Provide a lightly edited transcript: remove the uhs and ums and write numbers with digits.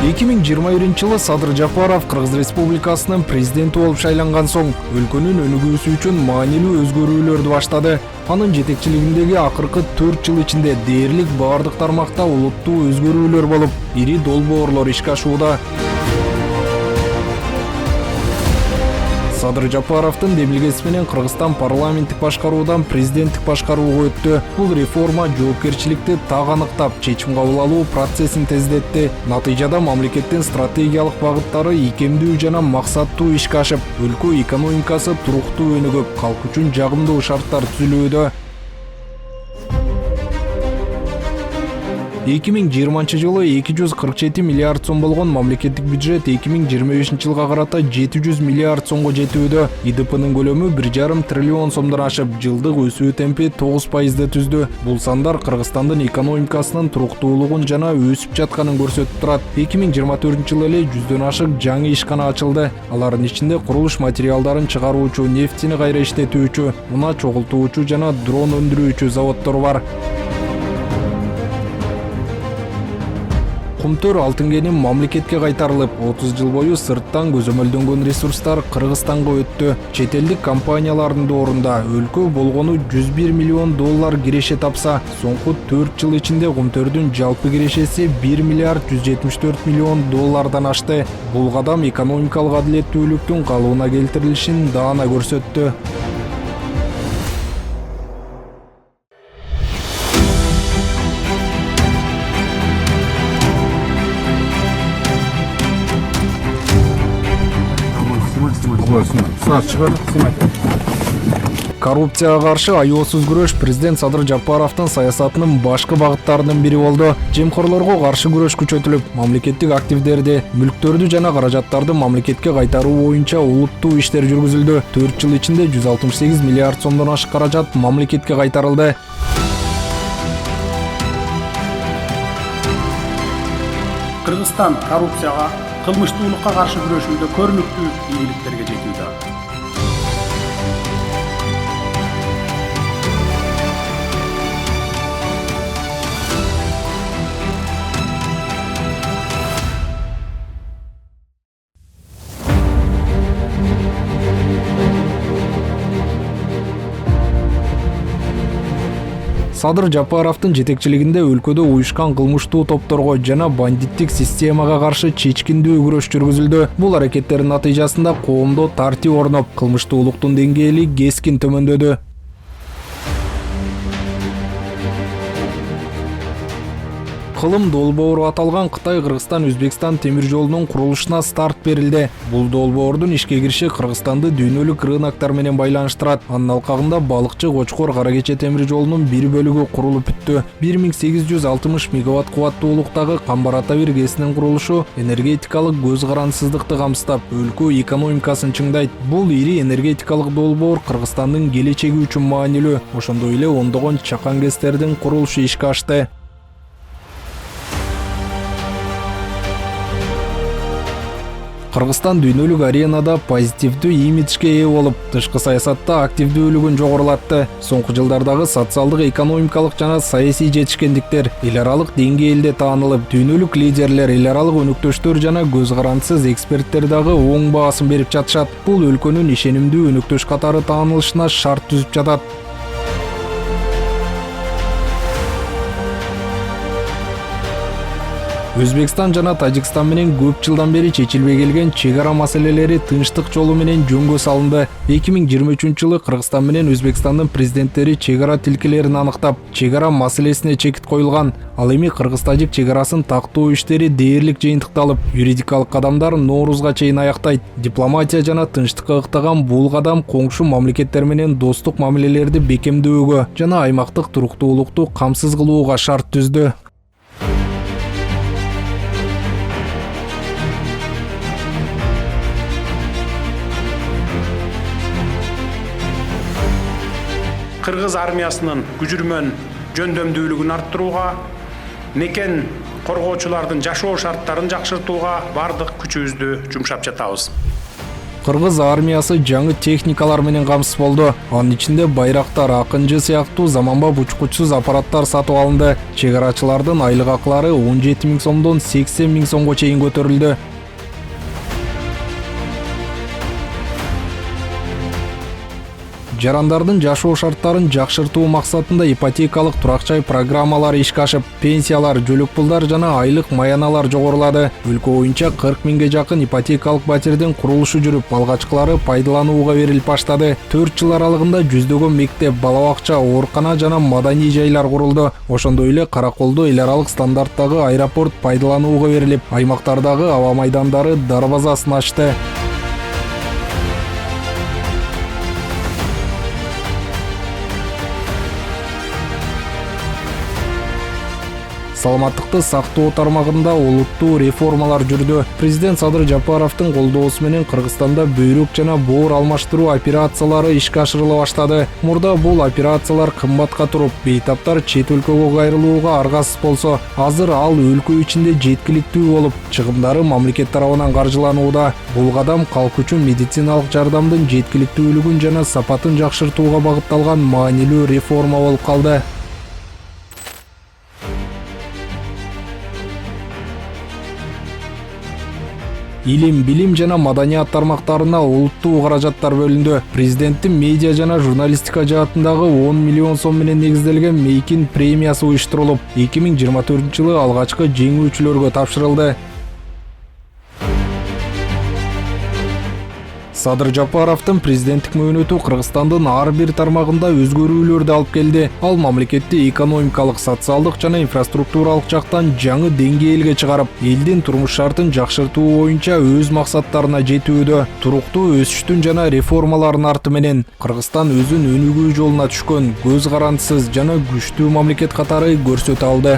2021 Садыр Жапаров Кыргыз Республикасынын президенти болуп шайланган соң өлкөнүн өнүгүүсү үчүн маанилүү өзгөрүүлөрдү баштады. Анын жетекчилигиндеги акыркы 4 жыл ичинде дээрлик бардык тармакта улуттуу өзгөрүүлөр болуп, ири долбоорлор ишке ашууда. Садыр Жапаровдун демилгеси менен Кыргызстан парламенттик башкаруудан президенттик башкарууга өттү. Бул реформа жоопкерчиликти так аныктап, чечим кабыл алуу процессин тездетти. Натыйжада мамлекеттин стратегиялык багыттары ийкемдүү жана максаттуу ишке ашып, өлкө экономикасы туруктуу өнүгүп, калк үчүн жагымдуу шарттар түзүлүүдө. 2020 жылы 247 миллиард сом болгон мамлекеттик бюджет 2025 жылга карата 700 миллиард сомго жетүүдө. ИДПнын көлөмү 1,5 триллион сомдон ашып, жылдык өсүү темпи 9% түздү. Бул сандар Кыргызстандын экономикасынын туруктуулугун жана өсүп жатканын көрсөтүп турат. 2024 жылы эле 100дөн ашык жаңы ишкана ачылды. Алардын ичинде курулуш материалдарын чыгаруучу, нефтини кайра иштетүүчү, муна чогултуучу жана дрон өндүрүүчү заводдор бар. Кумтөр алтын кени мамлекетке кайтарылып, 30 жыл бою сырттан көзөмөлдөнгөн ресурстар Кыргызстанга өттү. Чет элдик компаниялардын доорунда өлкө болгону 101 миллион доллар киреше тапса, соңку 4 жыл ичинде кумтөрдүн жалпы кирешеси 1 миллиард 174 миллион доллардан ашты. Бул кадам экономикалык адилеттүүлүктүн калыбына келтирилишин даана көрсөттү. Коррупцияга каршы аеосуз күрөш президент Садыр Жапаровдун саясатынын башкы багыттарынын бири болду. Жемкорлорго каршы күрөш күчөтүлүп, мамлекеттик активдерди, мүлктөрдү жана каражаттарды мамлекетке кайтаруу боюнча улуттуу иштер жүргүзүлдү. 4 жыл ичинде 168 миллиард сомдон ашык каражат мамлекетке кайтарылды. Кыргызстан коррупцияга, кылмыштуулукка каршы күрөшүүдө көрүнүктүү ийгиликтерге жетүүдө. Садыр Жапаровдун жетекчилигинде өлкөдө уюшкан кылмыштуу топторго жана бандиттик системага каршы чечкиндүү күрөш жүргүзүлдү. Бул аракеттердин натыйжасында коомдо тартип орноп, кылмыштуулуктун деңгээли кескин төмөндөдү. Кылым долбоору аталган Кытай-Кыргызстан-Өзбекстан темир жолунун курулушуна старт берилди. Бул долбоордун ишке кириши Кыргызстанды дүйнөлүк рыноктор менен байланыштырат. Анын алкагында балыкчы Кочкор Каракече темир жолунун бир бөлүгү курулуп бүттү. 1860 мегаватт кубаттуулуктагы Камбар-Ата бир ГЭСинин курулушу энергетикалык көз карандысыздыкты камсыздап, өлкө экономикасын чыңдайт. Бул ири энергетикалык долбоор Кыргызстандын келечеги үчүн маанилүү. Ошондой эле ондогон чакан ГЭСтердин курулушу ишке ашты. Кыргызстан дүйнөлүк аренада позитивдүү имиджге ээ болуп, тышкы саясатта активдүүлүгүн жогорулатты. Соңку жылдардагы социалдык, экономикалык жана саясий жетишкендиктер эл аралык деңгээлде таанылып, дүйнөлүк лидерлер, эл аралык өнөктөштөр жана көз карандысыз эксперттер дагы оң баасын берип жатышат. Бул өлкөнүн ишенимдүү өнөктөш катары таанылышына шарт түзүп жатат. Өзбекстан жана Тажикстан менен көп жылдан бери чечилбей келген чек ара маселелери тынчтык жолу менен жөнгө салынды. 2023 жылы Кыргызстан менен Өзбекстандын президенттери чек ара тилкелерин аныктап, чек ара маселесине чекит коюлган. Ал эми Кыргыз-Тажик чек арасын тактоо иштери дээрлик жыйынтыкталып, юридикалык кадамдар Ноорузга чейин аяктайт. Дипломатия жана тынчтыкка ыктаган бул кадам коңшу мамлекеттер менен достук мамилелерди бекемдөөгө жана аймактык туруктуулукту камсыз кылууга шарт түздү. Кыргыз армиясынын күжүрмөн жөндөмдүүлүгүн арттырууга, некен коргоочулардын жашоо шарттарын жакшыртууга бардык күчүбүздү жумшап жатабыз. Кыргыз армиясы жаңы техникалар менен камсыз болду. Анын ичинде байрактар, акынжы сыяктуу заманбап учкучсуз аппараттар сатып алынды. Чек арачылардын айлык акылары 17 000 сомдон 80 000 сомго чейин көтөрүлдү. Жарандардын жашоо шарттарын жакшыртуу максатында ипотекалык турак-жай программалары ишке ашып, пенсиялар, жөлөк пулдар жана айлык маяналар жогорулады. Өлкө боюнча 40 000ге жакын ипотекалык батирдин курулушу жүрүп, алгачкылары пайдаланууга берилип баштады. 4 жыл аралыгында жүздөгөн мектеп, бала бакча, оорукана жана маданий жайлар курулду. Ошондой эле Караколдо эл аралык стандарттагы аэропорт пайдаланууга берилип, аймактардагы аба майдандары дарбазасын ачты. Саламаттыкты сактоо тармагында олуттуу реформалар жүрдү. Президент Садыр Жапаровдун колдоосу менен Кыргызстанда бөйрөк жана боор алмаштыруу операциялары ишке ашырыла баштады. Мурда бул операциялар кымбатка туруп, бейтаптар чет өлкөгө кайрылууга аргасыз болсо, азыр ал өлкө ичинде жеткиликтүү болуп, чыгымдары мамлекет тарабынан каржыланууда. Бул кадам калк үчүн медициналык жардамдын жеткиликтүүлүгүн жана сапатын жакшыртууга багытталган маанилүү реформа болуп калды. Илим, билим жана маданият тармактарына олуттуу каражаттар бөлүндү. Президенттин медиа жана журналистика жаатындагы 10 миллион сом менен негизделген Мейкин премиясы уюштурулуп, 2024-жылы алгачкы жеңүүчүлөргө тапшырылды. Садыр Жапаровдун президенттик мөөнөтү Кыргызстандын ар бир тармагында өзгөрүүлөрдү алып келди. Ал мамлекетти экономикалык, социалдык жана инфраструктуралык жактан жаңы деңгээлге чыгарып, элдин турмуш шартын жакшыртуу боюнча өз максаттарына жетүүдө. Туруктуу өсүштүн жана реформалардын арты менен Кыргызстан өзүн өнүгүү жолуна түшкөн, көз карандысыз жана күчтүү мамлекет катары көрсөтө алды.